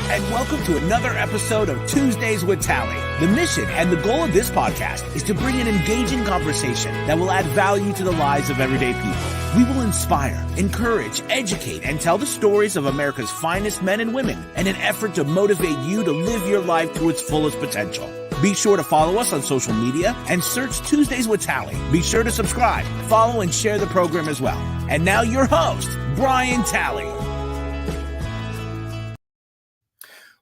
and welcome to another episode of Tuesdays with Tally. The mission and the goal of this podcast is to bring an engaging conversation that will add value to the lives of everyday people. We will inspire, encourage, educate, and tell the stories of America's finest men and women in an effort to motivate you to live your life to its fullest potential. Be sure to follow us on social media and search Tuesdays with Tally. Be sure to subscribe, follow, and share the program as well. And now your host, Brian Tally.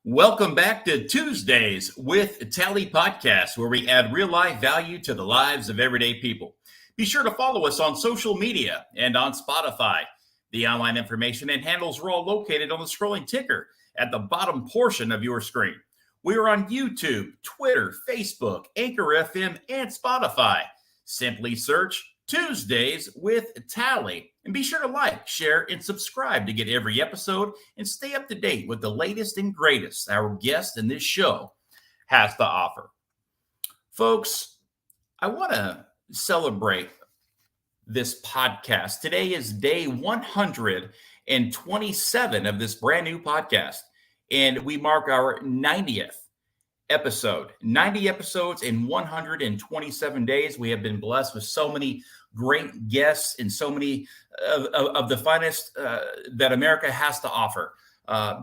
Welcome back to Tuesdays with Tally Podcast, where we add real-life value to the lives of everyday people. Be sure to follow us on social media and on Spotify. The online information and handles are all located on the scrolling ticker at the bottom portion of your screen. We are on YouTube, Twitter, Facebook, Anchor FM, and Spotify. Simply search Tuesdays with Tally. And be sure to like, share, and subscribe to get every episode and stay up to date with the latest and greatest our guest in this show has to offer. Folks, I want to celebrate this podcast. Today is day 127 of this brand new podcast, and we mark our 90th episode. 90 episodes in 127 days. We have been blessed with so many great guests and so many of the finest that America has to offer,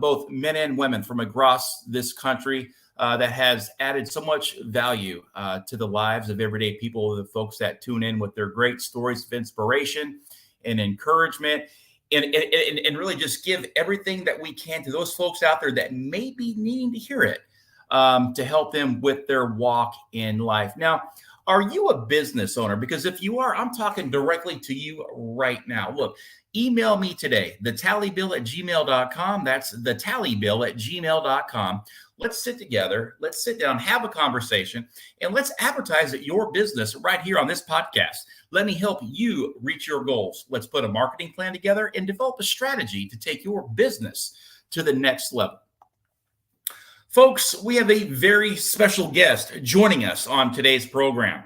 both men and women from across this country that has added so much value to the lives of everyday people, the folks that tune in with their great stories of inspiration and encouragement, and really just give everything that we can to those folks out there that may be needing to hear it to help them with their walk in life. Now, are you a business owner? Because if you are, I'm talking directly to you right now. Look, email me today, thetallybill@gmail.com. That's thetallybill@gmail.com. Let's sit together. Let's sit down, have a conversation, and let's advertise at your business right here on this podcast. Let me help you reach your goals. Let's put a marketing plan together and develop a strategy to take your business to the next level. Folks, we have a very special guest joining us on today's program.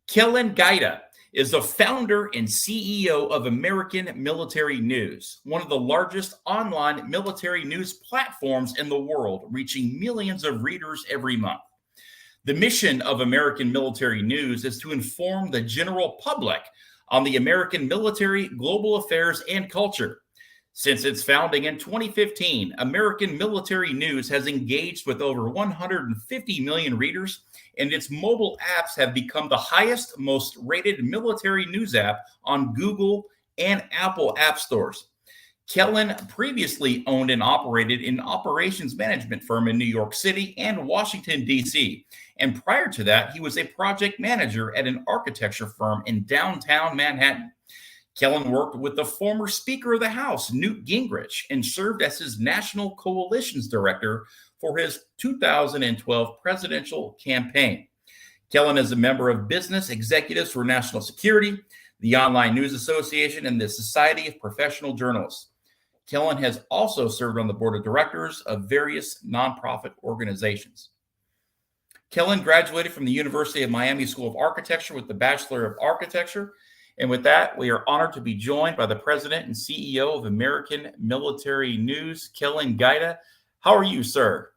Kellen Giuda is the founder and CEO of American Military News, one of the largest online military news platforms in the world, reaching millions of readers every month. The mission of American Military News is to inform the general public on the American military, global affairs, and culture. Since its founding in 2015, American Military News has engaged with over 150 million readers, and its mobile apps have become the highest, most rated military news app on Google and Apple app stores. Kellen previously owned and operated an operations management firm in New York City and Washington, D.C. And prior to that, he was a project manager at an architecture firm in downtown Manhattan. Kellen worked with the former Speaker of the House, Newt Gingrich, and served as his National Coalitions Director for his 2012 presidential campaign. Kellen is a member of Business Executives for National Security, the Online News Association, and the Society of Professional Journalists. Kellen has also served on the board of directors of various nonprofit organizations. Kellen graduated from the University of Miami School of Architecture with the Bachelor of Architecture. And with that, we are honored to be joined by the president and CEO of American Military News, Kellen Giuda. How are you, sir?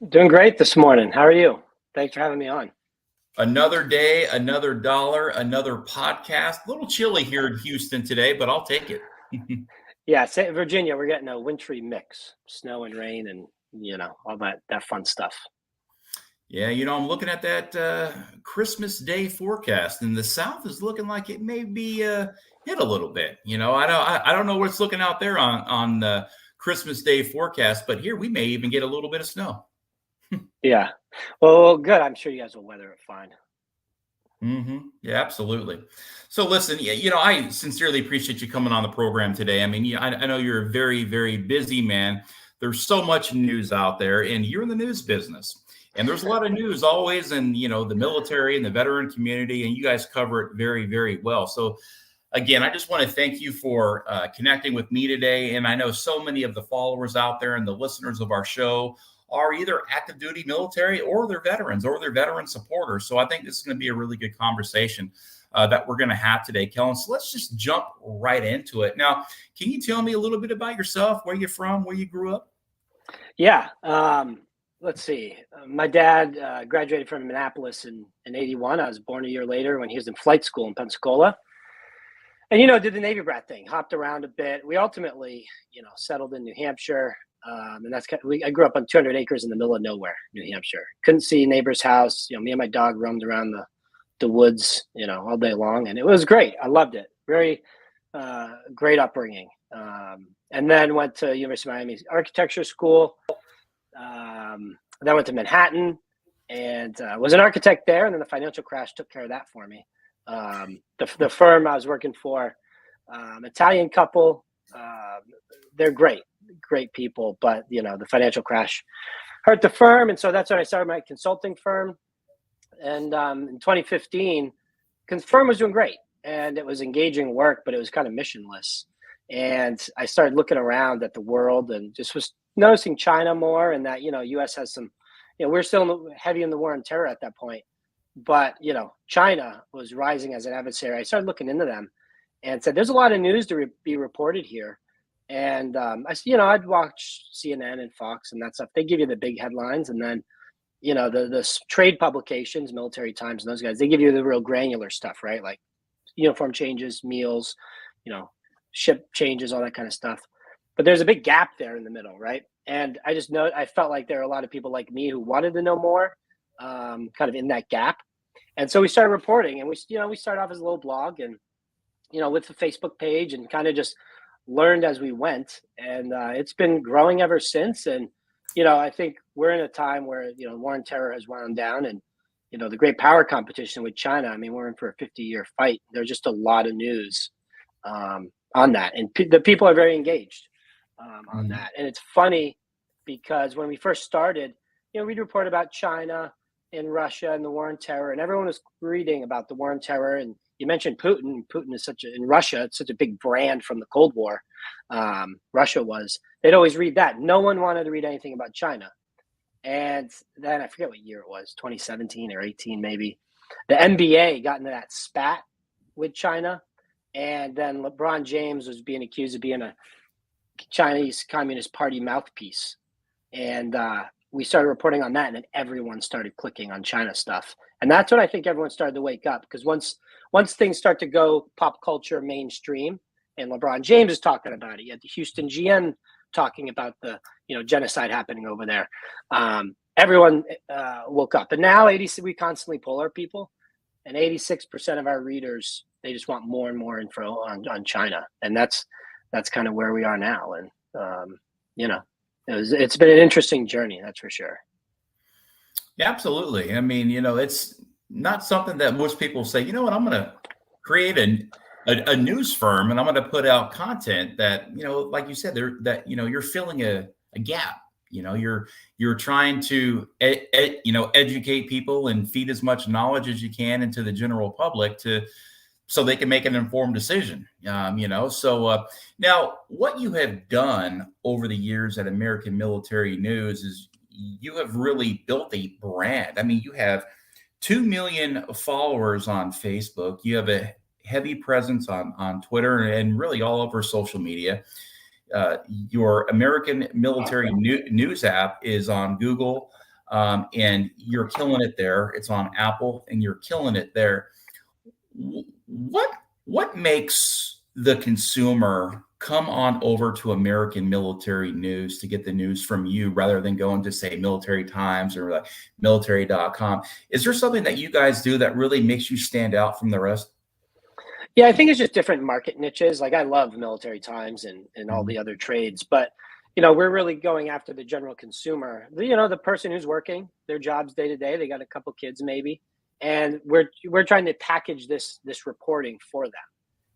Doing great this morning. How are you? Thanks for having me on. Another day, another dollar, another podcast. A little chilly here in Houston today, but I'll take it. Yeah, Virginia, we're getting a wintry mix, snow and rain and, all that fun stuff. Yeah, I'm looking at that Christmas Day forecast, and the South is looking like it may be hit a little bit. I don't know what's looking out there on the Christmas Day forecast, but here we may even get a little bit of snow. Yeah. Well, good. I'm sure you guys will weather it fine. Mm-hmm. Yeah, absolutely. So listen, I sincerely appreciate you coming on the program today. I mean, I know you're a very, very busy man. There's so much news out there, and you're in the news business. And there's a lot of news always in, the military and the veteran community, and you guys cover it very, very well. So again, I just want to thank you for connecting with me today. And I know so many of the followers out there and the listeners of our show are either active duty military or they're veterans or they're veteran supporters. So I think this is going to be a really good conversation that we're going to have today, Kellen. So let's just jump right into it. Now, can you tell me a little bit about yourself, where you're from, where you grew up? Yeah. Let's see. My dad graduated from Annapolis in 81. I was born a year later when he was in flight school in Pensacola. And, did the Navy brat thing, hopped around a bit. We ultimately, settled in New Hampshire. And I grew up on 200 acres in the middle of nowhere, New Hampshire. Couldn't see a neighbor's house. Me and my dog roamed around the woods, all day long. And it was great. I loved it. Very great upbringing. And then went to University of Miami architecture school. Then went to Manhattan and was an architect there. And then the financial crash took care of that for me. The firm I was working for, Italian couple, they're great people, but the financial crash hurt the firm. And so that's when I started my consulting firm. And in 2015, the firm was doing great and it was engaging work, but it was kind of missionless. And I started looking around at the world and just was noticing China more, and that, US has some, we're still heavy in the war on terror at that point. But, China was rising as an adversary. I started looking into them and said, there's a lot of news to be reported here. And I'd watch CNN and Fox and that stuff. They give you the big headlines. And then, the trade publications, Military Times and those guys, they give you the real granular stuff, right? Like uniform changes, meals, ship changes, all that kind of stuff. But there's a big gap there in the middle, right? And I felt like there are a lot of people like me who wanted to know more, kind of in that gap. And so we started reporting, and we started off as a little blog and, with the Facebook page, and kind of just learned as we went. And it's been growing ever since. And, I think we're in a time where, war on terror has wound down, and, the great power competition with China. I mean, we're in for a 50-year fight. There's just a lot of news on that. And the people are very engaged on that. And it's funny because when we first started, we'd report about China and Russia and the war on terror, and everyone was reading about the war on terror. And you mentioned Putin. Putin is in Russia, it's such a big brand from the Cold War. Russia was. They'd always read that. No one wanted to read anything about China. And then I forget what year it was, 2017 or 18 maybe. The NBA got into that spat with China. And then LeBron James was being accused of being a Chinese Communist Party mouthpiece. And we started reporting on that, and then everyone started clicking on China stuff. And that's when I think everyone started to wake up, because once things start to go pop culture mainstream, and LeBron James is talking about it, you had the Houston GM talking about the genocide happening over there. Everyone woke up. And now we constantly poll our people, and 86% of our readers, they just want more and more info on China. And that's kind of where we are now. And, it's been an interesting journey, that's for sure. Yeah, absolutely. I mean, it's not something that most people say, I'm going to create a news firm, and I'm going to put out content that, like you said, you're filling a gap. You're trying to, educate people and feed as much knowledge as you can into the general public so they can make an informed decision. So now what you have done over the years at American Military News is you have really built a brand. I mean, you have 2 million followers on Facebook. You have a heavy presence on Twitter and really all over social media. Your American Military News app is on Google, and you're killing it there. It's on Apple, and you're killing it there. What makes the consumer come on over to American Military News to get the news from you rather than going to, say, Military Times or like military.com? Is there something that you guys do that really makes you stand out from the rest? Yeah, I think it's just different market niches. Like, I love Military Times and all the other trades, but we're really going after the general consumer. The person who's working their jobs day to day. They got a couple kids maybe, and we're trying to package this reporting for them.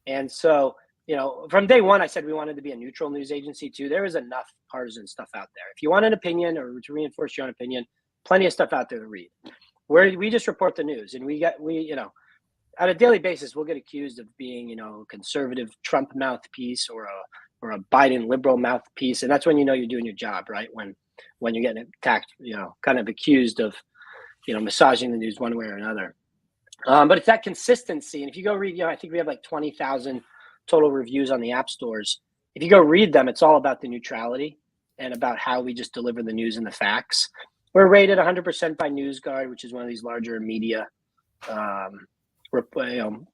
And so, from day one, I said we wanted to be a neutral news agency too. There is enough partisan stuff out there. If you want an opinion or to reinforce your own opinion, plenty of stuff out there to read. We just report the news, and we on a daily basis, we'll get accused of being, conservative Trump mouthpiece or a Biden liberal mouthpiece. And that's when you're doing your job, right? When you're getting attacked, kind of accused of, massaging the news one way or another. But it's that consistency. And if you go read, I think we have like 20,000 total reviews on the app stores. If you go read them, it's all about the neutrality. and about how we just deliver the news and the facts. We're rated 100% by NewsGuard, which is one of these larger media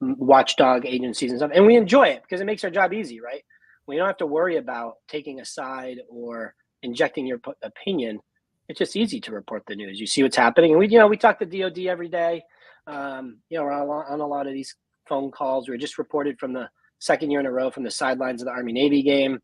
watchdog agencies and stuff. And we enjoy it because it makes our job easy, right? We don't have to worry about taking a side or injecting your opinion. It's just easy to report the news. You see what's happening. And we talk to DOD every day. We're on a lot of these phone calls. We're just reported from the second year in a row from the sidelines of the Army-Navy game.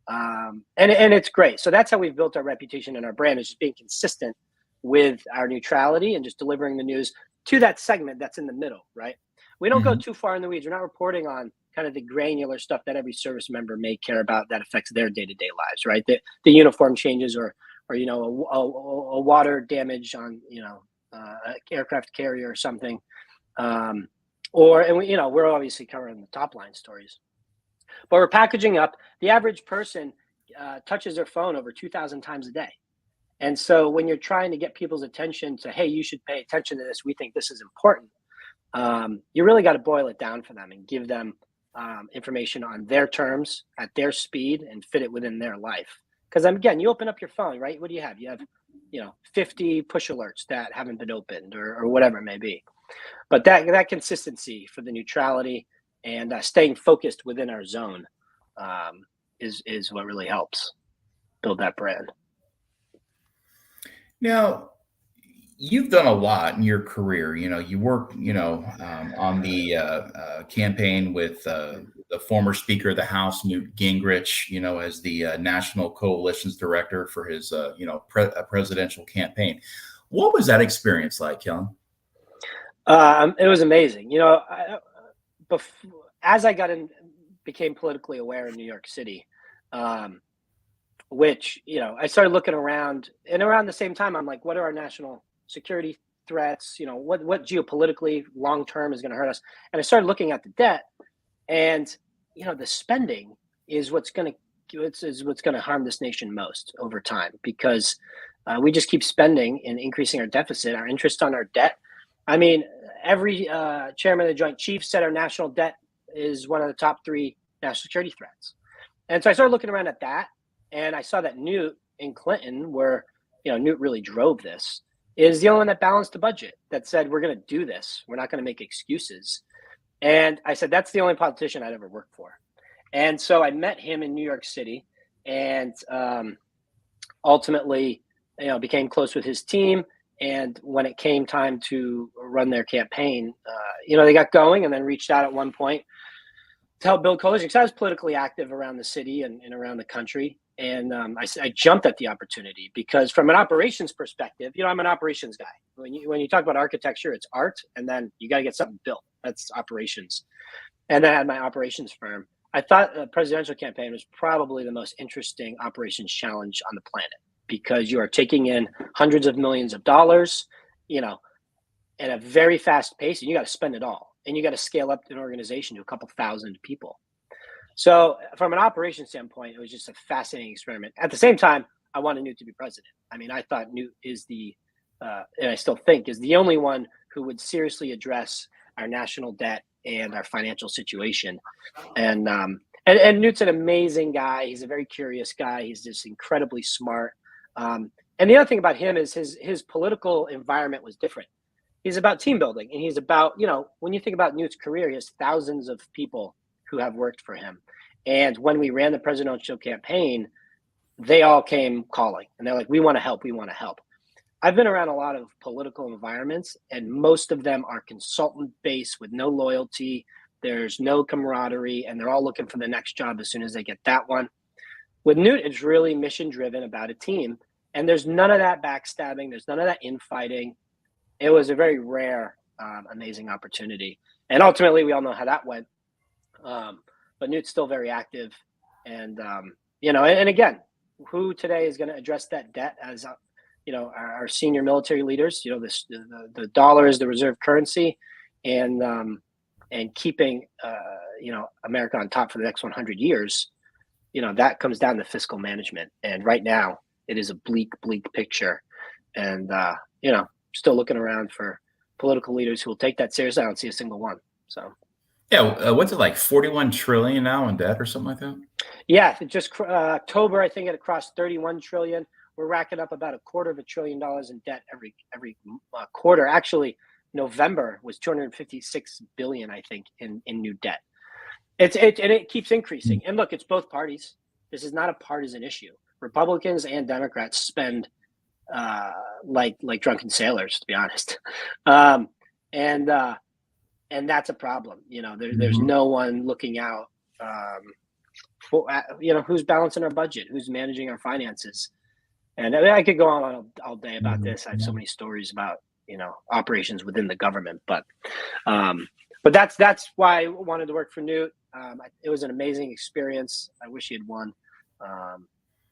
And it's great. So that's how we've built our reputation and our brand, is just being consistent with our neutrality and just delivering the news to that segment that's in the middle, right? We don't go too far in the weeds. We're not reporting on kind of the granular stuff that every service member may care about that affects their day-to-day lives, right? The uniform changes or a water damage on, an aircraft carrier or something. We're obviously covering the top line stories. But we're packaging up. The average person touches their phone over 2,000 times a day. And so when you're trying to get people's attention to, hey, you should pay attention to this, we think this is important, you really got to boil it down for them and give them information on their terms, at their speed, and fit it within their life. Because again, you open up your phone, right? What do you have? You have 50 push alerts that haven't been opened or whatever it may be. But that consistency for the neutrality and staying focused within our zone is what really helps build that brand. Now, you've done a lot in your career. You worked, on the campaign with the former Speaker of the House, Newt Gingrich, as the National Coalition's director for his, presidential campaign. What was that experience like, Kellen? It was amazing. As I became politically aware in New York City, which, I started looking around, and around the same time, I'm like, what are our national security threats? What geopolitically long-term is going to hurt us? And I started looking at the debt, and, the spending is what's going to harm this nation most over time, because we just keep spending and increasing our deficit, our interest on our debt. I mean, every chairman of the Joint Chiefs said our national debt is one of the top 3 national security threats. And so I started looking around at that, and I saw that Newt and Clinton, where Newt really drove this, is the only one that balanced the budget, that said, we're going to do this. We're not going to make excuses. And I said, that's the only politician I'd ever worked for. And so I met him in New York City, and ultimately, became close with his team. And when it came time to run their campaign, they got going and then reached out at one point to help build coalition. Because I was politically active around the city and around the country. And I jumped at the opportunity because from an operations perspective, I'm an operations guy. When you talk about architecture, it's art, and then you got to get something built. That's operations. And then I had my operations firm. I thought the presidential campaign was probably the most interesting operations challenge on the planet, because you are taking in hundreds of millions of dollars, at a very fast pace, and you got to spend it all. And you got to scale up an organization to a couple thousand people. So from an operations standpoint, it was just a fascinating experiment. At the same time, I wanted Newt to be president. I mean, I thought Newt is and I still think is the only one who would seriously address our national debt and our financial situation. And Newt's an amazing guy. He's a very curious guy. He's just incredibly smart. And the other thing about him is his political environment was different. He's about team building, and he's about, when you think about Newt's career, he has thousands of people who have worked for him. And when we ran the presidential campaign, they all came calling, and they're like, we want to help. We want to help. I've been around a lot of political environments, and most of them are consultant based with no loyalty. There's no camaraderie, and they're all looking for the next job as soon as they get that one. With Newt, it's really mission driven, about a team. And there's none of that backstabbing. There's none of that infighting. It was a very rare, amazing opportunity. And ultimately, we all know how that went. But Newt's still very active. And, and again, who today is going to address that debt as, our senior military leaders, the dollar is the reserve currency, and keeping, America on top for the next 100 years, that comes down to fiscal management. And right now it is a bleak picture. And, still looking around for political leaders who will take that seriously. I don't see a single one. So, yeah. What's it like, 41 trillion now in debt or something like that? Yeah, just October, I think it crossed 31 trillion. We're racking up about $250 billion in debt every quarter. Actually, November was 256 billion, I think, in new debt. And it keeps increasing. And look, it's both parties. This is not a partisan issue. Republicans and Democrats spend like drunken sailors, to be honest. And that's a problem. There's no one looking out for, who's balancing our budget, who's managing our finances. And I could go on all day about this. I have so many stories about operations within the government, but that's why I wanted to work for Newt. It was an amazing experience. I wish he had won,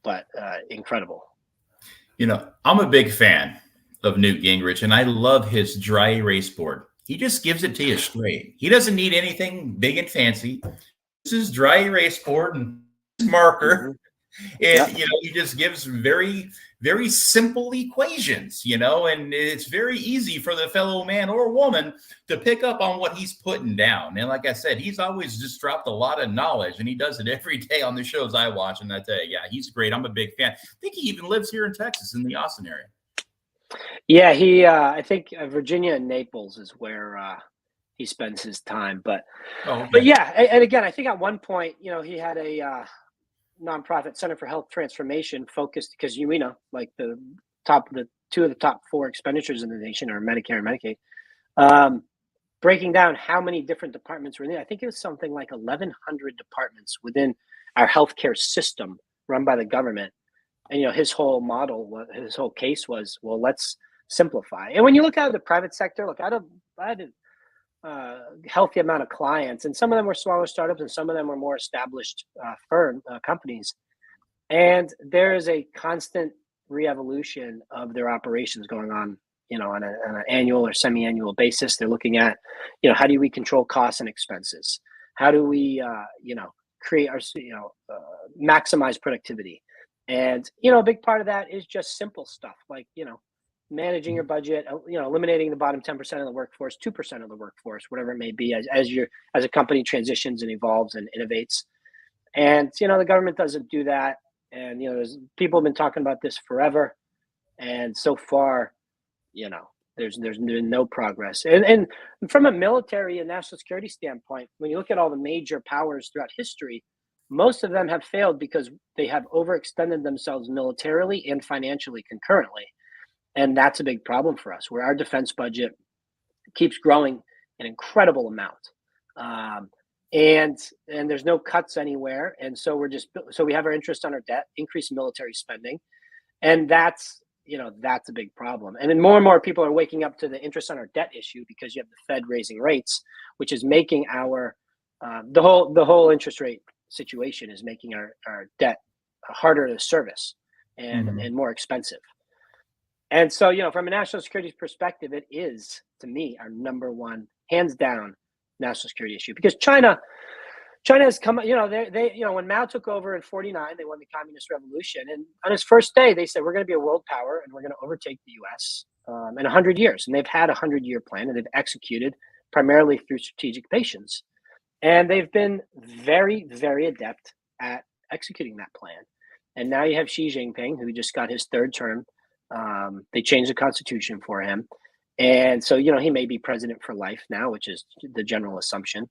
but incredible. I'm a big fan of Newt Gingrich, and I love his dry erase board. He just gives it to you straight. He doesn't need anything big and fancy. This is dry erase board and marker. And, he just gives very, very simple equations, and it's very easy for the fellow man or woman to pick up on what he's putting down. And like I said, he's always just dropped a lot of knowledge, and he does it every day on the shows I watch. And I tell you, yeah, he's great. I'm a big fan. I think he even lives here in Texas in the Austin area. Yeah, he, I think Virginia and Naples is where he spends his time. But yeah, and again, I think at one point, he had a nonprofit Center for Health Transformation focused, because like the two of the top four expenditures in the nation are Medicare and Medicaid, breaking down how many different departments were in there. I think it was something like 1,100 departments within our healthcare system run by the government. And his whole case was, well, let's simplify. And when you look at the private sector, look, I had a healthy amount of clients, and some of them were smaller startups and some of them were more established companies. And there is a constant re-evolution of their operations going on, on an annual or semi-annual basis. They're looking at, how do we control costs and expenses? How do we, create our, maximize productivity? And, a big part of that is just simple stuff like, managing your budget, eliminating the bottom 10% of the workforce, 2% of the workforce, whatever it may be, as a company transitions and evolves and innovates. And, the government doesn't do that. And, people have been talking about this forever. And so far, there's been no progress. And from a military and national security standpoint, when you look at all the major powers throughout history, most of them have failed because they have overextended themselves militarily and financially concurrently. And that's a big problem for us, where our defense budget keeps growing an incredible amount. And there's no cuts anywhere. And so we have our interest on our debt, increase military spending. And that's a big problem. And then more and more people are waking up to the interest on our debt issue, because you have the Fed raising rates, which is making the whole interest rate situation is making our debt harder to service and more expensive. And so, from a national security perspective, it is, to me, our number one, hands down, national security issue. Because China has come, when Mao took over in 1949, they won the Communist Revolution. And on his first day, they said, we're going to be a world power and we're going to overtake the U.S. In 100 years. And they've had a 100-year plan, and they've executed primarily through strategic patience. And they've been very, very adept at executing that plan. And now you have Xi Jinping, who just got his third term. They changed the constitution for him. And so, he may be president for life now, which is the general assumption.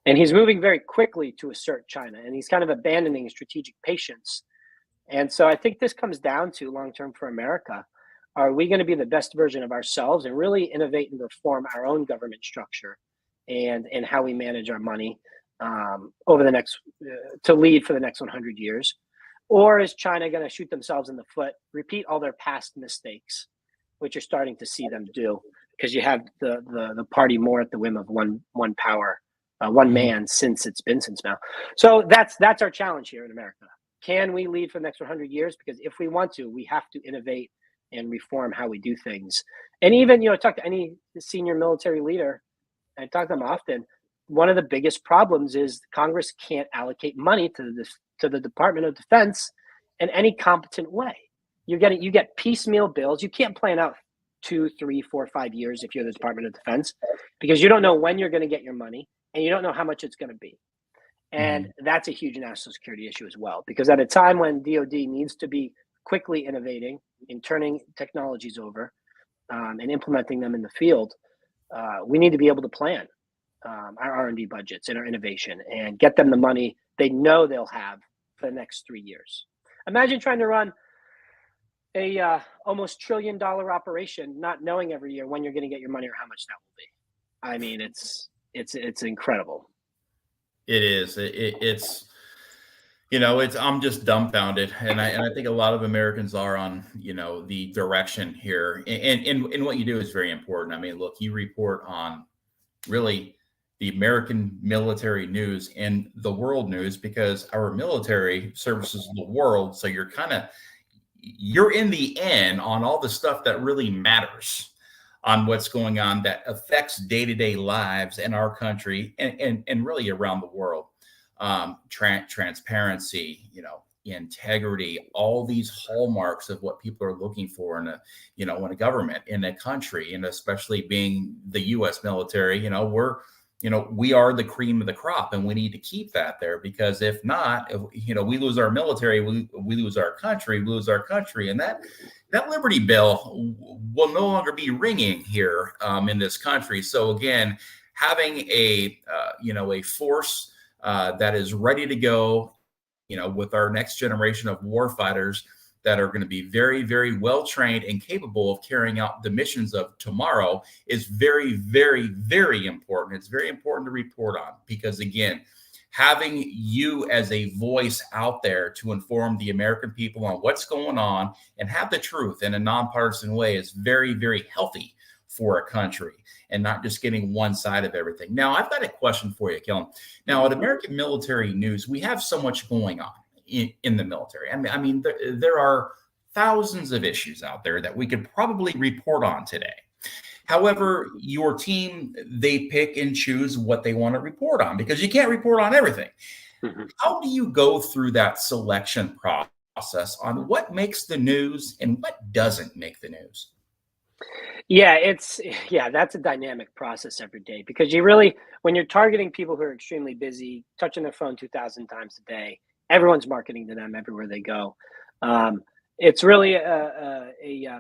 And he's moving very quickly to assert China, and he's kind of abandoning strategic patience. And so I think this comes down to long-term for America. Are we going to be the best version of ourselves and really innovate and reform our own government structure and how we manage our money over the next, to lead for the next 100 years? Or is China going to shoot themselves in the foot, repeat all their past mistakes, which you're starting to see them do, because you have the party more at the whim of one power, one man since Mao. So that's our challenge here in America. Can we lead for the next 100 years? Because if we want to, we have to innovate and reform how we do things. And even, talk to any senior military leader, I talk to them often. One of the biggest problems is Congress can't allocate money to the Department of Defense in any competent way. You get piecemeal bills. You can't plan out 2, 3, 4, 5 years if you're the Department of Defense, because you don't know when you're going to get your money and you don't know how much it's going to be. And that's a huge national security issue as well, because at a time when DoD needs to be quickly innovating in turning technologies over and implementing them in the field, we need to be able to plan our R&D budgets and our innovation and get them the money they know they'll have for the next 3 years. Imagine trying to run a almost $1 trillion operation, not knowing every year when you're going to get your money or how much that will be. I mean, it's incredible. It is. It's, I'm just dumbfounded, and I think a lot of Americans are on, the direction here, and what you do is very important. I mean, look, you report on really the American military news and the world news, because our military services the world. So you're in the end on all the stuff that really matters, on what's going on that affects day-to-day lives in our country and really around the world. Transparency, integrity, all these hallmarks of what people are looking for in a government, in a country, and especially being the U.S. military. We are the cream of the crop, and we need to keep that there, because if not, we lose our military, we lose our country, and that Liberty Bell will no longer be ringing here in this country. So again, having a force that is ready to go, with our next generation of warfighters that are going to be very, very well trained and capable of carrying out the missions of tomorrow is very, very, very important. It's very important to report on, because again, having you as a voice out there to inform the American people on what's going on and have the truth in a nonpartisan way is very, very healthy for a country, and not just getting one side of everything. Now, I've got a question for you, Kellen. Now, at American Military News, we have so much going on in the military. I mean, there are thousands of issues out there that we could probably report on today. However, your team, they pick and choose what they want to report on, because you can't report on everything. Mm-hmm. How do you go through that selection process on what makes the news and what doesn't make the news? Yeah, that's a dynamic process every day, because when you're targeting people who are extremely busy, touching their phone 2,000 times a day, everyone's marketing to them everywhere they go. It's really a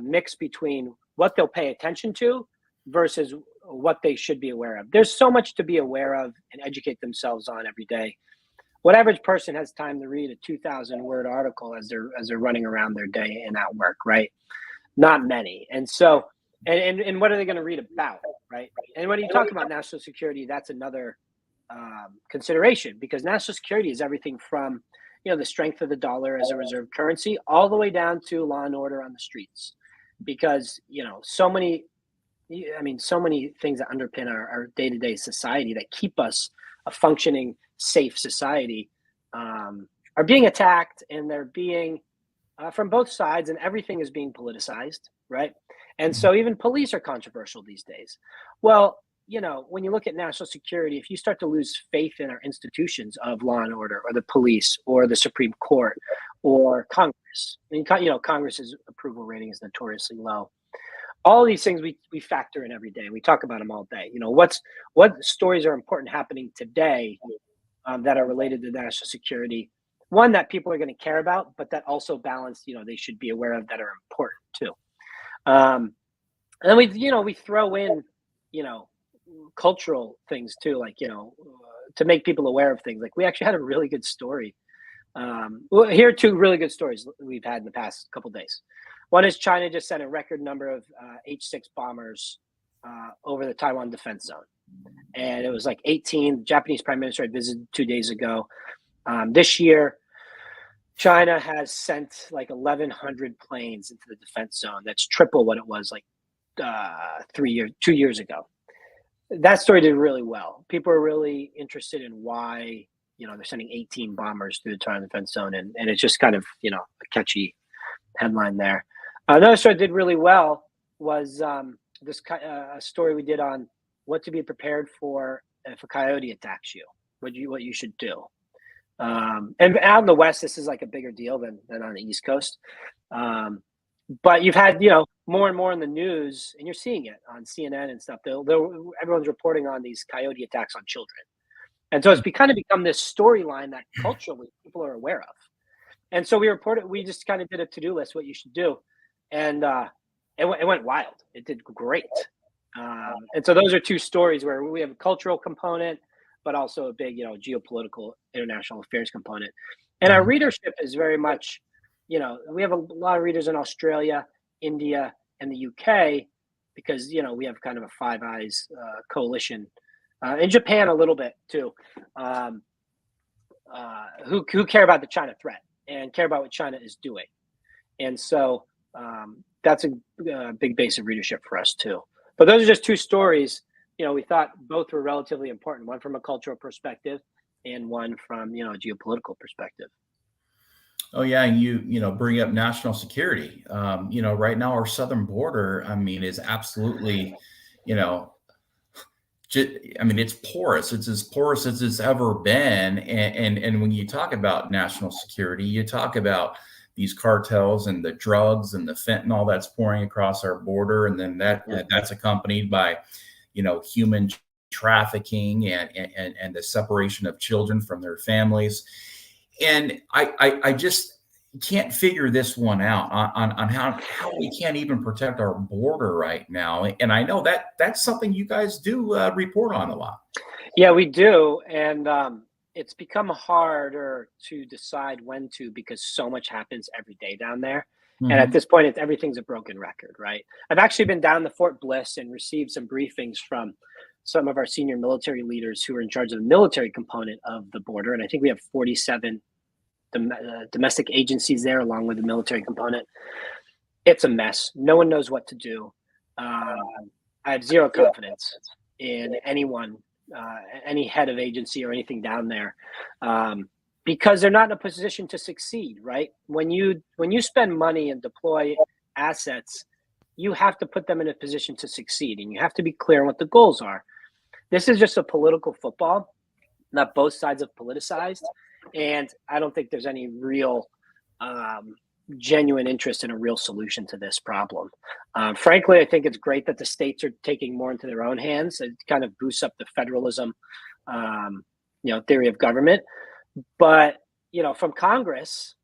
mix between what they'll pay attention to versus what they should be aware of. There's so much to be aware of and educate themselves on every day. What average person has time to read a 2,000-word article as they're running around their day and at work, right? Not many. And so, and what are they going to read about, right? And when you talk about national security, that's another consideration, because national security is everything from, the strength of the dollar as a reserve currency all the way down to law and order on the streets, because, so many things that underpin our day-to-day society that keep us a functioning, safe society are being attacked, and they're being from both sides, and everything is being politicized, right? And so even police are controversial these days. Well, when you look at national security, if you start to lose faith in our institutions of law and order, or the police, or the Supreme Court, or Congress, Congress's approval rating is notoriously low. All of these things we factor in every day. We talk about them all day. What stories are important happening today that are related to national security? One that people are going to care about, but that also balance, they should be aware of, that are important too. And then we throw in, cultural things too, like, to make people aware of things. Like, we actually had a really good story. Here are two really good stories we've had in the past couple of days. One is China just sent a record number of H-6 bombers over the Taiwan defense zone. And it was like 18. The Japanese prime minister had visited 2 days ago. This year, China has sent like 1,100 planes into the defense zone. That's triple what it was like 2 years ago. That story did really well. People are really interested in why, they're sending 18 bombers through the Taiwan defense zone. And it's just kind of, a catchy headline there. Another story that did really well was this story we did on what to be prepared for if a coyote attacks you, what you should do. And out in the West, this is like a bigger deal than on the East Coast. But you've had, more and more in the news, and you're seeing it on CNN and stuff. Everyone's reporting on these coyote attacks on children. And so it's kind of become this storyline that culturally people are aware of. And so we just kind of did a to-do list, what you should do. And it went wild. It did great. And so those are two stories where we have a cultural component, but also a big, geopolitical international affairs component. And our readership is very much, we have a lot of readers in Australia, India, and the UK, because, we have kind of a Five Eyes coalition. In Japan a little bit too, who care about the China threat and care about what China is doing. And so that's a big base of readership for us too. But those are just two stories, we thought both were relatively important, one from a cultural perspective and one from, a geopolitical perspective. Oh yeah, and you bring up national security. Right now our southern border, is absolutely, it's porous. It's as porous as it's ever been. And when you talk about national security, you talk about these cartels and the drugs and the fentanyl that's pouring across our border, and then that's accompanied by, human trafficking and the separation of children from their families. And I just can't figure this one out on how we can't even protect our border right now. And I know that's something you guys do report on a lot. Yeah, we do. And it's become harder to decide when to, because so much happens every day down there. Mm-hmm. And at this point, everything's a broken record, right? I've actually been down to Fort Bliss and received some briefings from some of our senior military leaders who are in charge of the military component of the border. And I think we have 47 domestic agencies there, along with the military component. It's a mess. No one knows what to do. I have zero confidence in anyone, any head of agency or anything down there, because they're not in a position to succeed, right? When you spend money and deploy assets, you have to put them in a position to succeed, and you have to be clear on what the goals are. This is just a political football, not both sides have politicized. And I don't think there's any real genuine interest in a real solution to this problem. Frankly, I think it's great that the states are taking more into their own hands. It kind of boosts up the federalism, theory of government. But, from Congress,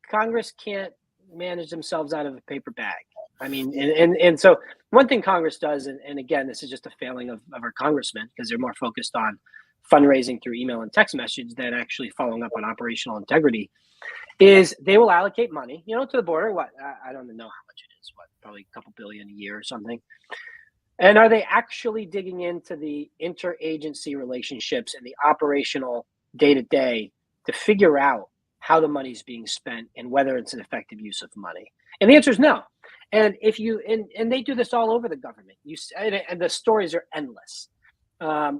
Congress can't manage themselves out of a paper bag. And so one thing Congress does, and again, this is just a failing of our congressmen, because they're more focused on fundraising through email and text message than actually following up on operational integrity, is they will allocate money, to the border. I don't know how much it is, probably a couple billion a year or something. And are they actually digging into the interagency relationships and the operational day-to-day to figure out how the money's being spent and whether it's an effective use of money? And the answer is no. And if you and they do this all over the government, and the stories are endless.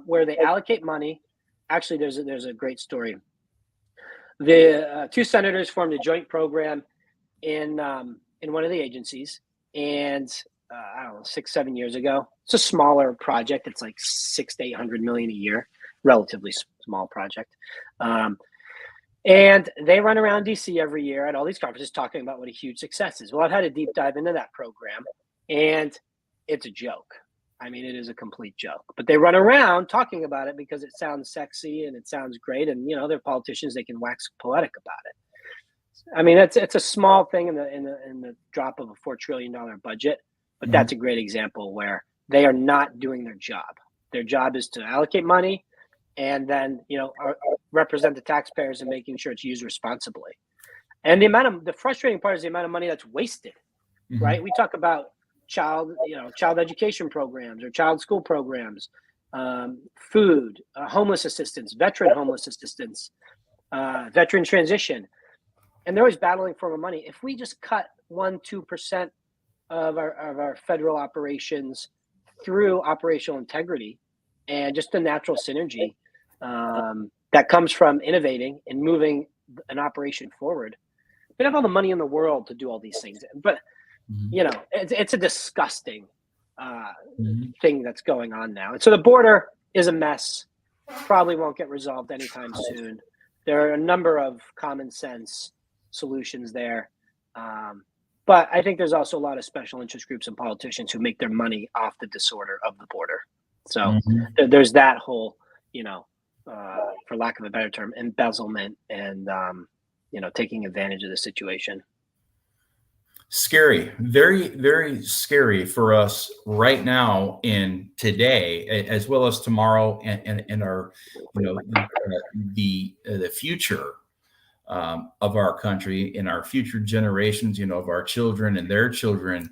Where they allocate money. Actually, there's a great story. The two senators formed a joint program in one of the agencies, and I don't know, 6-7 years ago. It's a smaller project. It's like $600 to $800 million a year, relatively small project. And they run around DC every year at all these conferences talking about what a huge success is. Well, I've had a deep dive into that program, and it's a joke. It is a complete joke, but they run around talking about it because it sounds sexy and it sounds great. And, they're politicians, they can wax poetic about it. It's a small thing in the drop of a $4 trillion budget, but that's a great example where they are not doing their job. Their job is to allocate money and then, represent the taxpayers and making sure it's used responsibly. And the frustrating part is the amount of money that's wasted, right? We talk about child education programs or child school programs, food, homeless assistance, veteran homeless assistance, veteran transition. And they're always battling for more money. If we just cut 1-2% of our federal operations through operational integrity and just the natural synergy that comes from innovating and moving an operation forward, we have all the money in the world to do all these things. But it's a disgusting thing that's going on now. And so the border is a mess, probably won't get resolved anytime soon. There are a number of common sense solutions there. But I think there's also a lot of special interest groups and politicians who make their money off the disorder of the border. So there's that whole, for lack of a better term, embezzlement and, taking advantage of the situation. Scary, very, very scary for us right now in today, as well as tomorrow, and our, the future of our country, in our future generations, of our children and their children.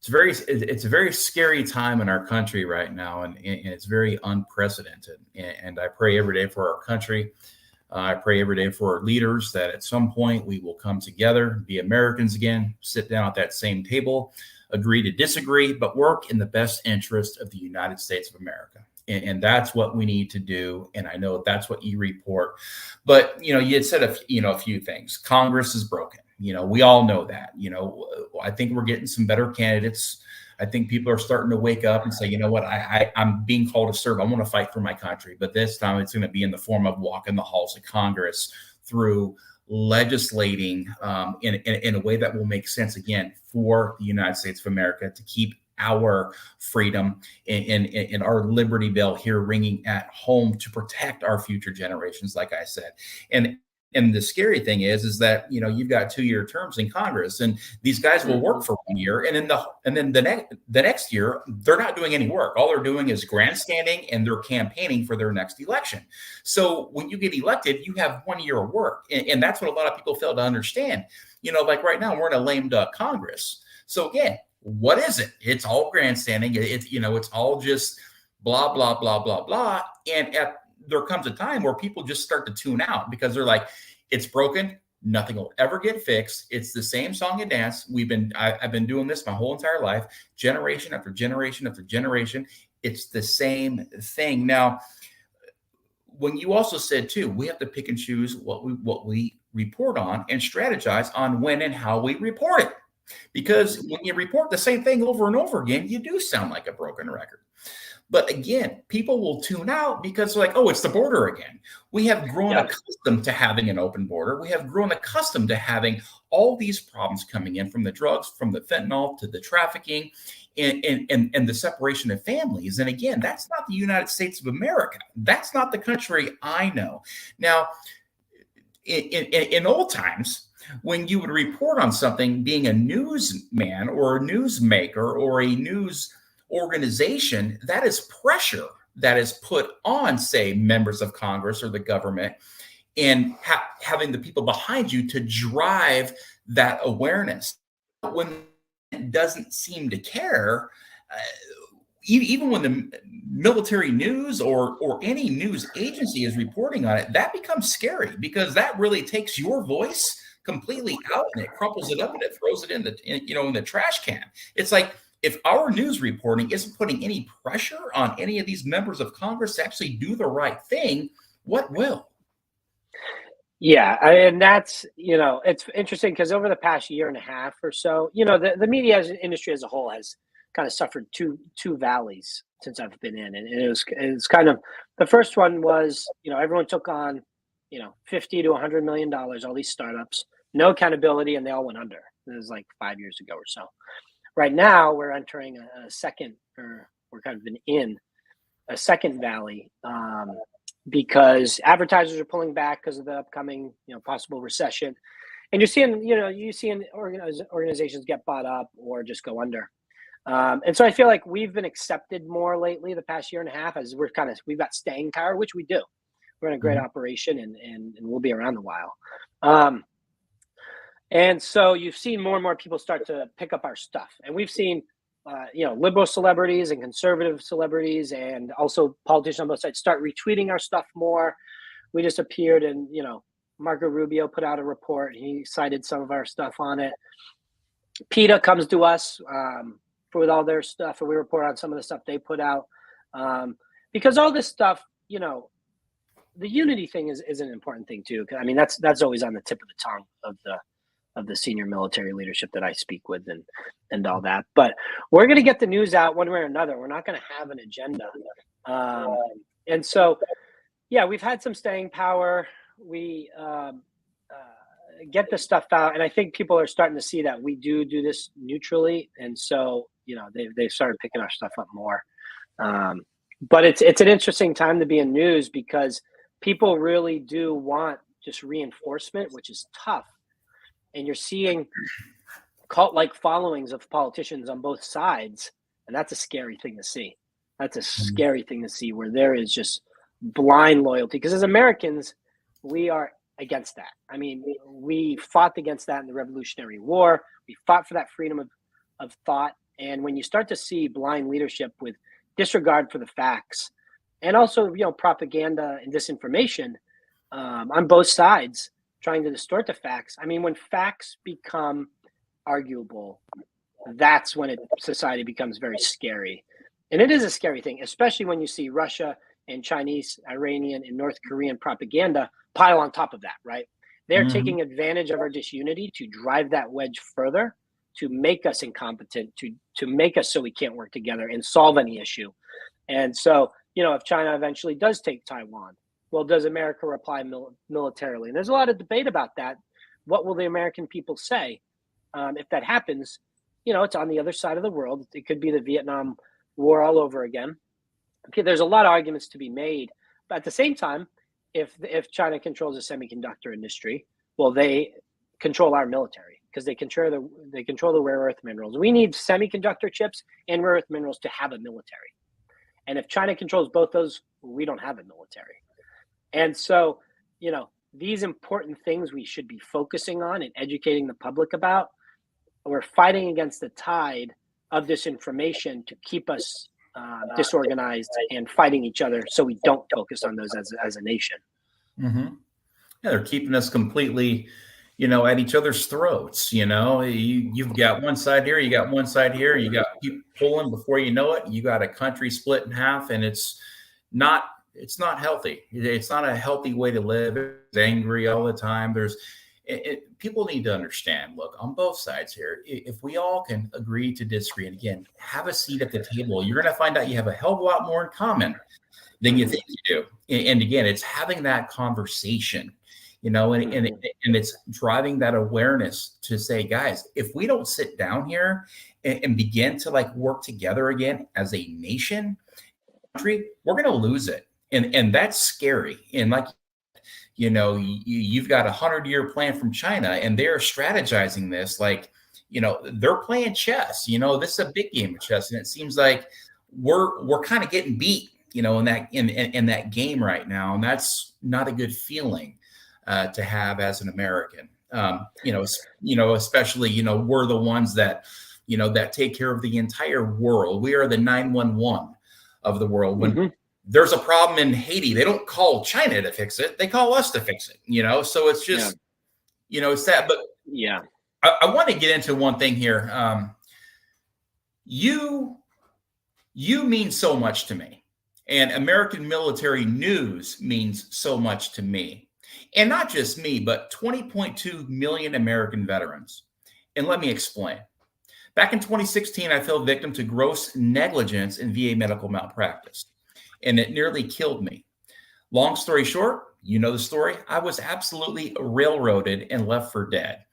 It's a very scary time in our country right now, and it's very unprecedented. And I pray every day for our country. I pray every day for our leaders that at some point we will come together, be Americans again, sit down at that same table, agree to disagree, but work in the best interest of the United States of America. And that's what we need to do. And I know that's what you report. But, you had said a few things. Congress is broken. We all know that. I think we're getting some better candidates. I think people are starting to wake up and say, you know what, I'm being called to serve. I want to fight for my country. But this time it's going to be in the form of walking the halls of Congress through legislating in a way that will make sense, again, for the United States of America, to keep our freedom and our liberty bell here ringing at home, to protect our future generations, like I said. And the scary thing is that, you've got 2-year terms in Congress, and these guys will work for 1 year. And then the next year, they're not doing any work. All they're doing is grandstanding, and they're campaigning for their next election. So when you get elected, you have 1 year of work. And that's what a lot of people fail to understand. Like right now, we're in a lame duck Congress. So again, what is it? It's all grandstanding. It's all just blah, blah, blah, blah, blah. And there comes a time where people just start to tune out, because they're like, it's broken. Nothing will ever get fixed. It's the same song and dance. I've been doing this my whole entire life, generation after generation after generation. It's the same thing. Now, when you also said too, we have to pick and choose what we report on, and strategize on when and how we report it. Because when you report the same thing over and over again, you do sound like a broken record. But again, people will tune out because they're like, oh, it's the border again. We have grown accustomed to having an open border. We have grown accustomed to having all these problems coming in, from the drugs, from the fentanyl, to the trafficking, and the separation of families. And again, that's not the United States of America. That's not the country I know. Now, in old times, when you would report on something, being a newsman or a newsmaker or a news organization, that is pressure that is put on, say, members of Congress or the government, and having the people behind you to drive that awareness. When it doesn't seem to care, even when the military news or any news agency is reporting on it, that becomes scary, because that really takes your voice completely out, and it crumples it up and it throws it in the trash can. It's like, if our news reporting isn't putting any pressure on any of these members of Congress to actually do the right thing, what will? Yeah, and that's, it's interesting, because over the past year and a half or so, the media industry as a whole has kind of suffered two valleys since I've been in. And it's kind of, the first one was, everyone took on, $50 to $100 million, all these startups, no accountability, and they all went under. It was like 5 years ago or so. Right now, we're entering a second, or we're kind of in a second valley, because advertisers are pulling back because of the upcoming, possible recession, and you're seeing organizations get bought up or just go under. And so I feel like we've been accepted more lately, the past year and a half, as we've got staying power, which we do. We're in a great operation, and we'll be around a while. And so you've seen more and more people start to pick up our stuff. And we've seen, liberal celebrities and conservative celebrities, and also politicians on both sides, start retweeting our stuff more. We just appeared, and, Marco Rubio put out a report. He cited some of our stuff on it. PETA comes to us with all their stuff, and we report on some of the stuff they put out. Because all this stuff, the unity thing is an important thing too. I mean, that's always on the tip of the tongue of the senior military leadership that I speak with, and all that. But we're going to get the news out one way or another. We're not going to have an agenda. And so, yeah, we've had some staying power. We get this stuff out, and I think people are starting to see that we do this neutrally. And so, they've started picking our stuff up more. But it's an interesting time to be in news, because people really do want just reinforcement, which is tough. And you're seeing cult-like followings of politicians on both sides, and that's a scary thing to see. That's a scary thing to see, where there is just blind loyalty. Because as Americans, we are against that. I mean, we fought against that in the Revolutionary War. We fought for that freedom of thought. And when you start to see blind leadership with disregard for the facts, and also, propaganda and disinformation on both sides, trying to distort the facts. I mean, when facts become arguable, that's when society becomes very scary. And it is a scary thing, especially when you see Russia and Chinese, Iranian, and North Korean propaganda pile on top of that, right? They're taking advantage of our disunity to drive that wedge further, to make us incompetent, to make us so we can't work together and solve any issue. And so, if China eventually does take Taiwan, well, does America reply militarily? And there's a lot of debate about that. What will the American people say if that happens? It's on the other side of the world. It could be the Vietnam War all over again. Okay, there's a lot of arguments to be made. But at the same time, if China controls the semiconductor industry, well, they control our military, because they control the rare earth minerals. We need semiconductor chips and rare earth minerals to have a military. And if China controls both those, we don't have a military. And so, these important things we should be focusing on and educating the public about. We're fighting against the tide of disinformation to keep us disorganized and fighting each other, so we don't focus on those as a nation. Yeah, they're keeping us completely, at each other's throats. You've got one side here, you got one side here, you got people pulling. Before you know it, you got a country split in half, and it's not healthy. It's not a healthy way to live. It's angry all the time. People need to understand, look, on both sides here, if we all can agree to disagree, and again, have a seat at the table, you're going to find out you have a hell of a lot more in common than you think you do. And again, it's having that conversation, and it's driving that awareness to say, guys, if we don't sit down here and begin to work together again as a nation, country, we're going to lose it. And that's scary. And you've got 100-year plan from China, and they're strategizing this they're playing chess. This is a big game of chess, and it seems like we're kind of getting beat, in that game right now, and that's not a good feeling to have as an American. Especially we're the ones that that take care of the entire world. We are the 911 of the world. When there's a problem in Haiti, they don't call China to fix it. They call us to fix it, So it's just, it's that. But yeah, I want to get into one thing here. You mean so much to me, and American military news means so much to me, and not just me, but 20.2 million American veterans. And let me explain. Back in 2016, I fell victim to gross negligence in VA medical malpractice, and it nearly killed me. Long story short, the story. I was absolutely railroaded and left for dead.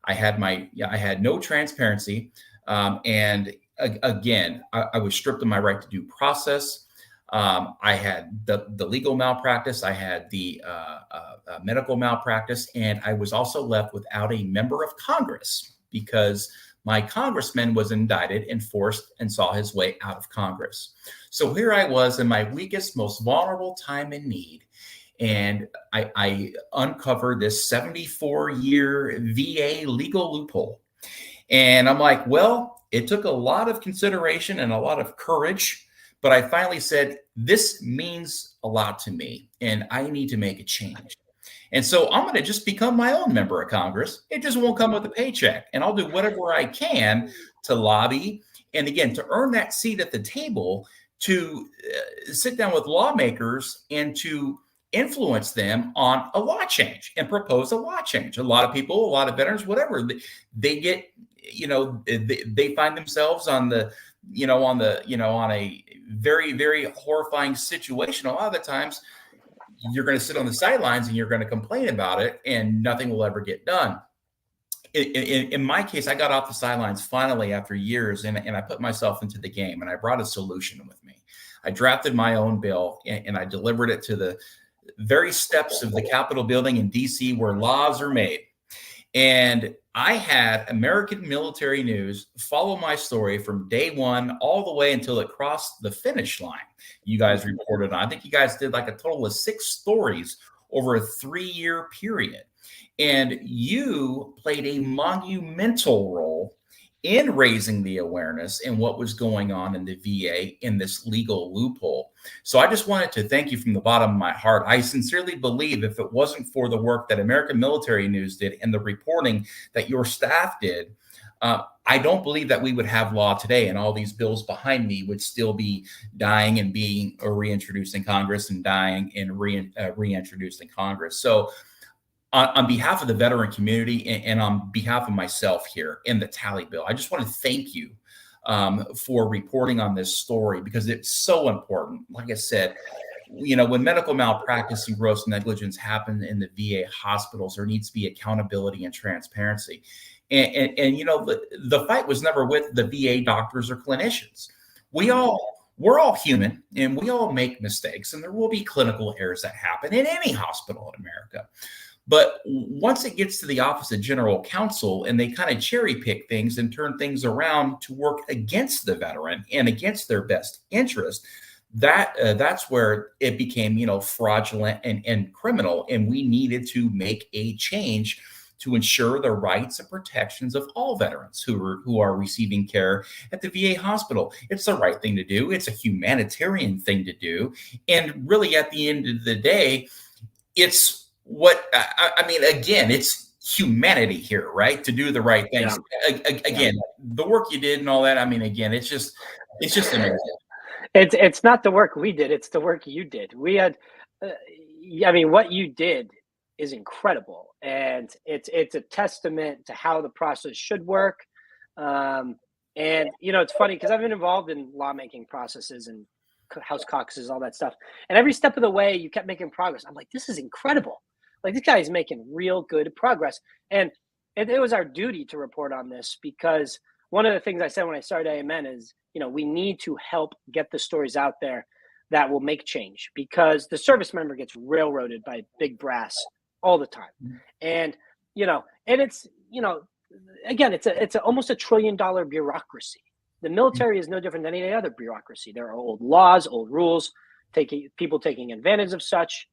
I had no transparency. And again, I was stripped of my right to due process. I had the legal malpractice. I had the medical malpractice. And I was also left without a member of Congress, because my congressman was indicted and forced and saw his way out of Congress. So here I was in my weakest, most vulnerable time in need. And I uncovered this 74-year VA legal loophole. And I'm like, well, it took a lot of consideration and a lot of courage, but I finally said, this means a lot to me, and I need to make a change. And so I'm going to just become my own member of Congress. It just won't come with a paycheck. And I'll do whatever I can to lobby. And again, to earn that seat at the table, to sit down with lawmakers and to influence them on a law change and propose a law change. A lot of people, a lot of veterans, whatever, they get, they find themselves on a very, very horrifying situation. A lot of the times, you're going to sit on the sidelines and you're going to complain about it, and nothing will ever get done. In my case, I got off the sidelines finally after years, and I put myself into the game, and I brought a solution with me. I drafted my own bill, and I delivered it to the very steps of the Capitol building in DC where laws are made. And I had American Military News follow my story from day one all the way until it crossed the finish line. You guys reported on. I think you guys did like a total of 6 stories over a 3-year period. And you played a monumental role in raising the awareness in what was going on in the VA in this legal loophole. So I just wanted to thank you from the bottom of my heart. I sincerely believe if it wasn't for the work that American Military News did and the reporting that your staff did, I don't believe that we would have law today, and all these bills behind me would still be dying and being reintroduced in Congress and dying and reintroduced in Congress. So on behalf of the veteran community and on behalf of myself here in the Tally Bill, I just want to thank you for reporting on this story, because it's so important. Like I said, when medical malpractice and gross negligence happen in the VA hospitals, there needs to be accountability and transparency. And the fight was never with the VA doctors or clinicians. We're all human, and we all make mistakes, and there will be clinical errors that happen in any hospital in America. But once it gets to the Office of General Counsel and they kind of cherry pick things and turn things around to work against the veteran and against their best interest, that's where it became, fraudulent and criminal. And we needed to make a change to ensure the rights and protections of all veterans who are receiving care at the VA hospital. It's the right thing to do. It's a humanitarian thing to do. And really, at the end of the day, it's it's humanity here, right? To do the right things. Yeah. The work you did and all that. It's just amazing. It's not the work we did. It's the work you did. We had, what you did is incredible. And it's a testament to how the process should work. It's funny because I've been involved in lawmaking processes and House caucuses, all that stuff. And every step of the way, you kept making progress. I'm like, this is incredible. Like, this guy is making real good progress. And it was our duty to report on this, because one of the things I said when I started AMN is, we need to help get the stories out there that will make change, because the service member gets railroaded by big brass all the time. And, and it's, again, it's almost $1 trillion bureaucracy. The military is no different than any other bureaucracy. There are old laws, old rules, people taking advantage of such.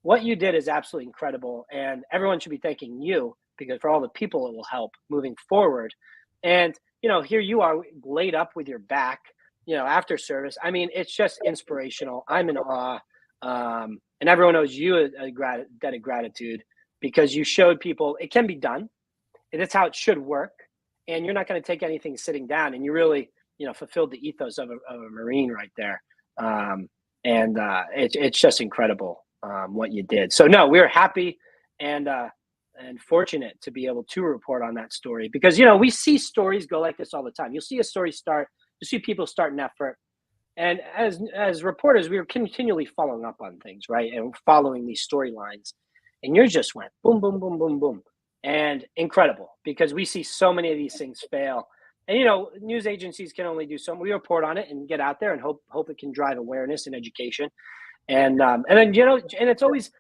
What you did is absolutely incredible, and everyone should be thanking you, because for all the people it will help moving forward. And, here you are laid up with your back, after service. It's just inspirational. I'm in awe. And everyone owes you a debt of gratitude, because you showed people it can be done. And that's how it should work. And you're not going to take anything sitting down. And you really, fulfilled the ethos of a Marine right there. It's just incredible what you did. So no, we were happy and fortunate to be able to report on that story, because we see stories go like this all the time. You'll see a story start, you see people start an effort, and as reporters, we were continually following up on things, right, and following these storylines. And yours just went boom, boom, boom, boom, boom, and incredible, because we see so many of these things fail. And news agencies can only do so. We report on it and get out there and hope it can drive awareness and education. And then and it's always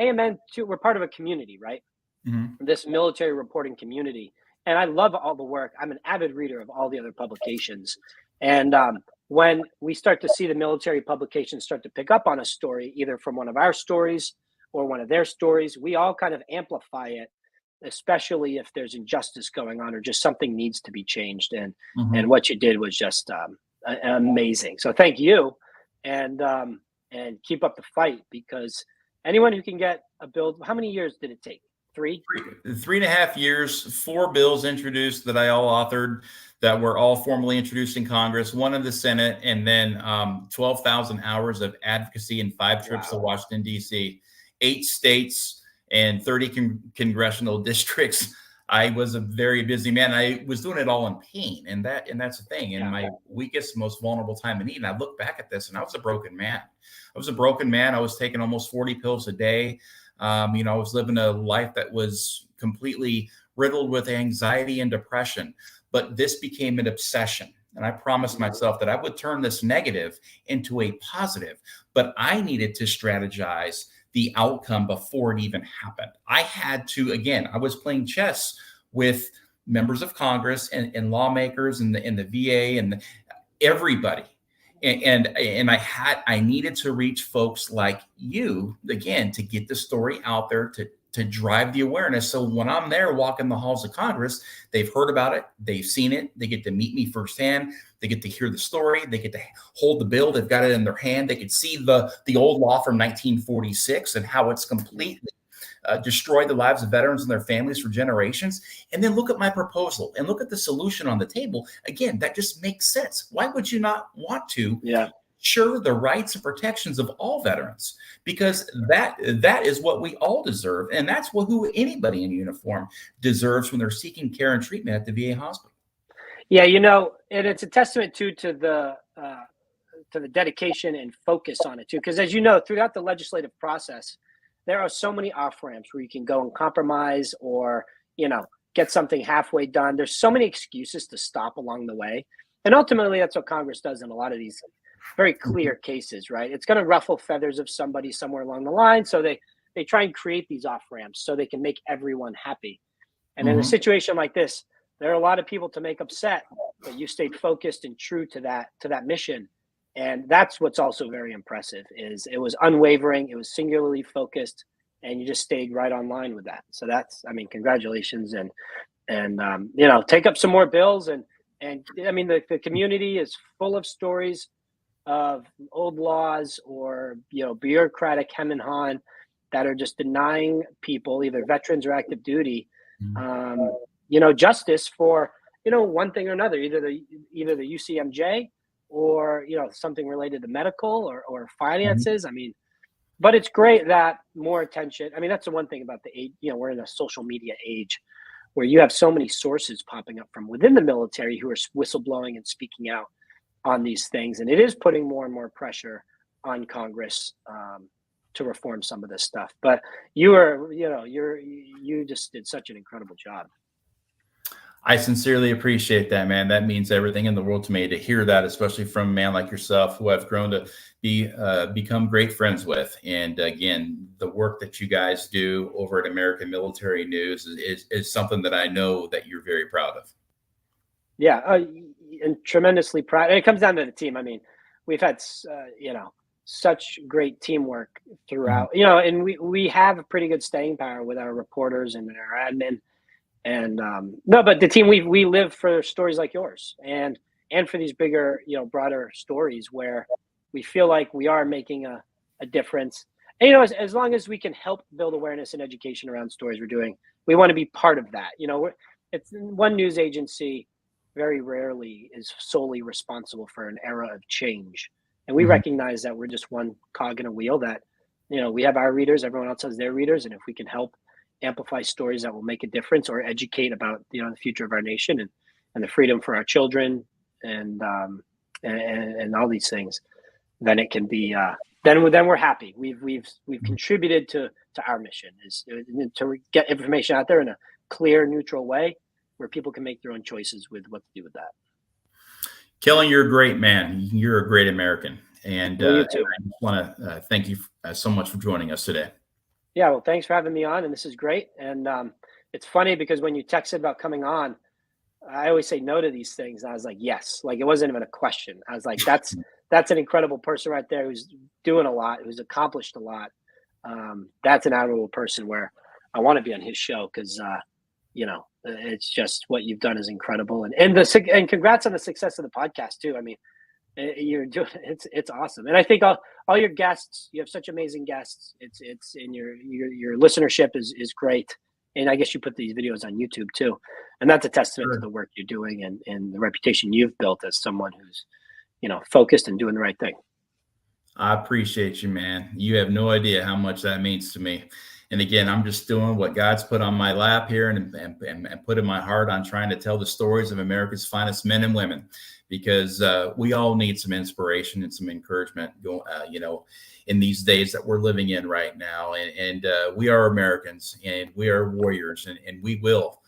AMN too. We're part of a community, right? Mm-hmm. This military reporting community, and I love all the work. I'm an avid reader of all the other publications, and when we start to see the military publications start to pick up on a story, either from one of our stories or one of their stories, we all kind of amplify it, especially if there's injustice going on or just something needs to be changed. And and what you did was just amazing. So thank you, and keep up the fight, because anyone who can get a bill. How many years did it take? 3.5 years, 4 bills introduced that I all authored, that were all formally introduced in Congress, 1 in the Senate, and then 12,000 hours of advocacy and 5 trips to Washington, D.C., 8 states, and 30 congressional districts. I was a very busy man. I was doing it all in pain, and that's the thing. In my weakest, most vulnerable time of need, and I look back at this, and I was a broken man. I was taking almost 40 pills a day. I was living a life that was completely riddled with anxiety and depression. But this became an obsession, and I promised myself that I would turn this negative into a positive. But I needed to strategize the outcome before it even happened. I had to, again, I was playing chess with members of Congress and lawmakers and the VA and everybody. And I needed to reach folks like you, again, to get the story out there, to drive the awareness. So when I'm there walking the halls of Congress, they've heard about it, they've seen it, they get to meet me firsthand, they get to hear the story, they get to hold the bill, they've got it in their hand, they could see the old law from 1946 and how it's completely destroyed the lives of veterans and their families for generations. And then look at my proposal and look at the solution on the table. Again, that just makes sense. Why would you not want to ensure the rights and protections of all veterans? Because that is what we all deserve. And that's who anybody in uniform deserves when they're seeking care and treatment at the VA hospital. Yeah, and it's a testament to the dedication and focus on it too. Because as you know, throughout the legislative process, there are so many off ramps where you can go and compromise or, get something halfway done. There's so many excuses to stop along the way. And ultimately, that's what Congress does in a lot of these very clear cases, right? It's going to ruffle feathers of somebody somewhere along the line. So they try and create these off ramps so they can make everyone happy. And in a situation like this, there are a lot of people to make upset, but you stayed focused and true to that mission. And that's what's also very impressive is it was unwavering. It was singularly focused, and you just stayed right on line with that. So congratulations, and take up some more bills. And the community is full of stories of old laws or, bureaucratic hem and haw that are just denying people, either veterans or active duty, justice for, one thing or another, either the UCMJ or something related to medical or finances. But it's great that more attention. That's the one thing about the age. We're in a social media age where you have so many sources popping up from within the military who are whistleblowing and speaking out on these things, and it is putting more and more pressure on Congress to reform some of this stuff. But you just did such an incredible job. I sincerely appreciate that, man. That means everything in the world to me to hear that, especially from a man like yourself, who I've grown to become great friends with. And again, the work that you guys do over at American Military News is something that I know that you're very proud of. Yeah, and tremendously proud. And it comes down to the team. We've had, such great teamwork throughout, and we have a pretty good staying power with our reporters and our admin. And but the team, we live for stories like yours and for these bigger, broader stories where we feel like we are making a difference. And, as long as we can help build awareness and education around stories we're doing, we want to be part of that. It's one news agency very rarely is solely responsible for an era of change. And we recognize that we're just one cog in a wheel that, we have our readers, everyone else has their readers. And if we can help amplify stories that will make a difference or educate about the future of our nation and the freedom for our children and all these things, then it can be then we're happy. We've contributed to our mission is to get information out there in a clear, neutral way where people can make their own choices with what to do with that. Kellen, you're a great man. You're a great American, and you I just want to thank you so much for joining us today. Yeah, well, thanks for having me on, and this is great. And it's funny because when you texted about coming on, I always say no to these things. And I was like, yes, like it wasn't even a question. I was like, that's an incredible person right there who's doing a lot, who's accomplished a lot. That's an admirable person where I want to be on his show because, it's just what you've done is incredible. And congrats on the success of the podcast too. You're doing it's awesome, and I think all your guests, you have such amazing guests. It's in your listenership is great, and I guess you put these videos on YouTube too, and that's a testament to the work you're doing and the reputation you've built as someone who's focused and doing the right thing. I appreciate you, man. You have no idea how much that means to me. And again, I'm just doing what God's put on my lap here and put in my heart on trying to tell the stories of America's finest men and women, because we all need some inspiration and some encouragement, in these days that we're living in right now. And we are Americans and we are warriors, and we will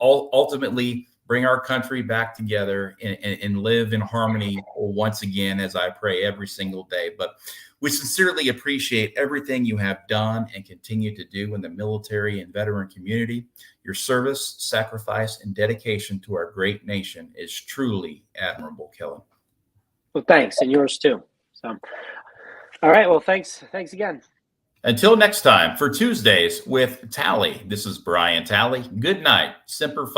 ultimately bring our country back together and live in harmony once again, as I pray every single day. But we sincerely appreciate everything you have done and continue to do in the military and veteran community. Your service, sacrifice, and dedication to our great nation is truly admirable, Kellen. Well, thanks, and yours too. So, all right. Well, thanks again. Until next time, for Tuesdays with Tally, this is Brian Tally. Good night. Semper Fi.